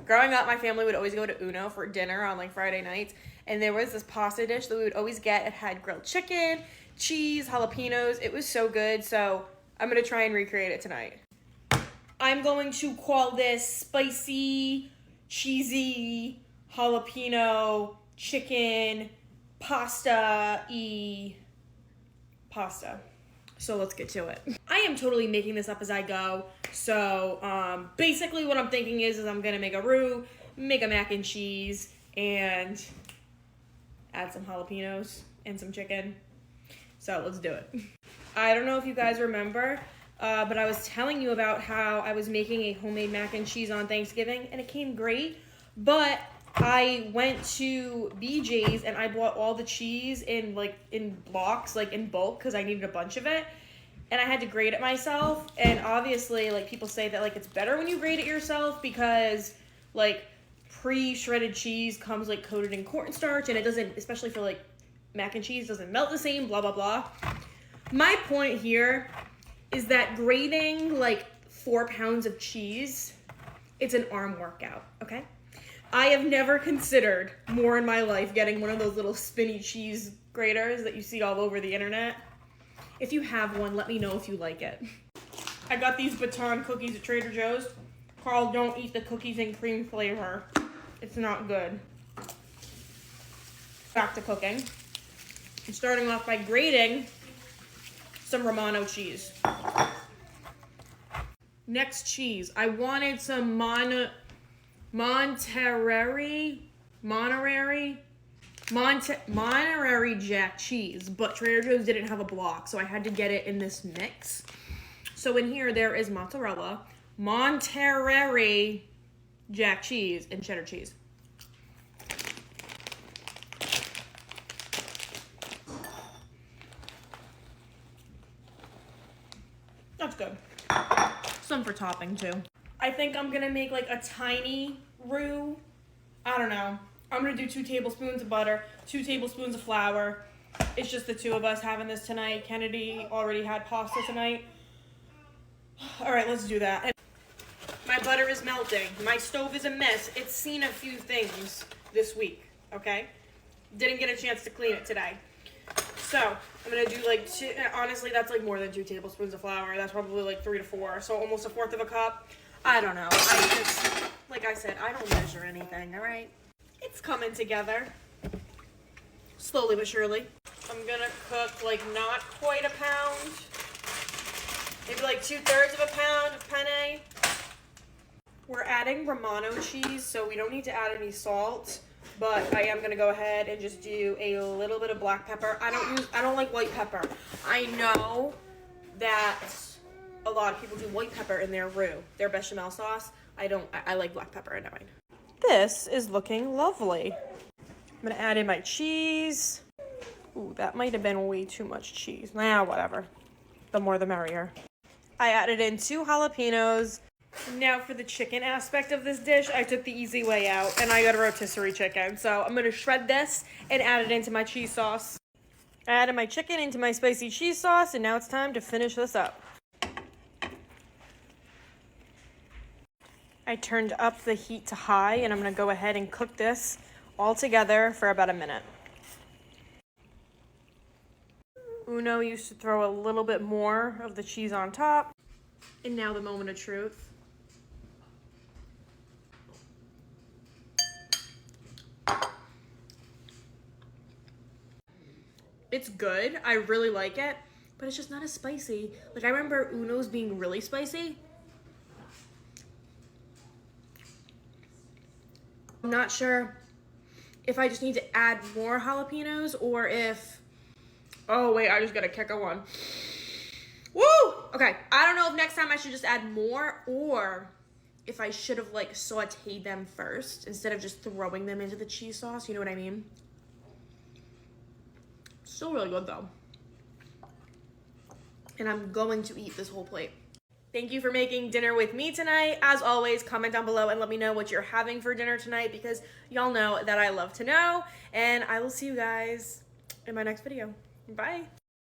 growing up, my family would always go to Uno for dinner on like Friday nights. And there was this pasta dish that we would always get. It had grilled chicken, cheese, jalapenos. It was so good. So I'm going to try and recreate it tonight. I'm going to call this spicy, cheesy, jalapeno, chicken, pasta-y pasta. So let's get to it. I am totally making this up as I go. So basically what I'm thinking is I'm gonna make a roux, make a mac and cheese, and add some jalapenos and some chicken. So let's do it. I don't know if you guys remember, but I was telling you about how I was making a homemade mac and cheese on Thanksgiving, and it came great, but I went to BJ's and I bought all the cheese in blocks, like in bulk, because I needed a bunch of it. And I had to grate it myself. And obviously, like, people say that like it's better when you grate it yourself because like pre-shredded cheese comes like coated in cornstarch and it doesn't, especially for like mac and cheese, doesn't melt the same, blah, blah, blah. My point here is that grating like 4 pounds of cheese, it's an arm workout, okay? I have never considered more in my life getting one of those little spinny cheese graters that you see all over the internet. If you have one, let me know if you like it. I got these baton cookies at Trader Joe's. Carl, don't eat the cookies and cream flavor. It's not good. Back to cooking. I'm starting off by grating some Romano cheese. Next cheese. I wanted some Monterey Jack cheese, but Trader Joe's didn't have a block, so I had to get it in this mix. So in here there is mozzarella, Monterey Jack cheese, and cheddar cheese. That's good. Some for topping too. I think I'm gonna make like a tiny roux. I don't know. I'm gonna do 2 tablespoons of butter, 2 tablespoons of flour. It's just the 2 of us having this tonight. Kennedy already had pasta tonight. All right, let's do that. And my butter is melting. My stove is a mess. It's seen a few things this week, okay? Didn't get a chance to clean it today. So I'm gonna do like 2, honestly, that's like more than 2 tablespoons of flour. That's probably like 3 to 4, so almost 1/4 of a cup. I don't know. I just, like I said, I don't measure anything, all right? It's coming together. Slowly but surely. I'm gonna cook like not quite a pound. Maybe like 2/3 of a pound of penne. We're adding Romano cheese, so we don't need to add any salt, but I am gonna go ahead and just do a little bit of black pepper. I don't like white pepper. I know that a lot of people do white pepper in their roux, their bechamel sauce. I like black pepper in mine. This is looking lovely. I'm gonna add in my cheese. Ooh, that might have been way too much cheese. Nah, whatever. The more the merrier. I added in 2 jalapenos. Now for the chicken aspect of this dish, I took the easy way out and I got a rotisserie chicken. So I'm gonna shred this and add it into my cheese sauce. I added my chicken into my spicy cheese sauce and now it's time to finish this up. I turned up the heat to high and I'm gonna go ahead and cook this all together for about a minute. Uno used to throw a little bit more of the cheese on top. And now the moment of truth. It's good, I really like it, but it's just not as spicy. Like I remember Uno's being really spicy. I'm not sure if I just need to add more jalapenos or if, oh wait, I just got a kick of one. Woo! Okay, I don't know if next time I should just add more or if I should have like sauteed them first instead of just throwing them into the cheese sauce, you know what I mean? Still really good though. And I'm going to eat this whole plate. Thank you for making dinner with me tonight. As always, comment down below and let me know what you're having for dinner tonight because y'all know that I love to know. And I will see you guys in my next video. Bye.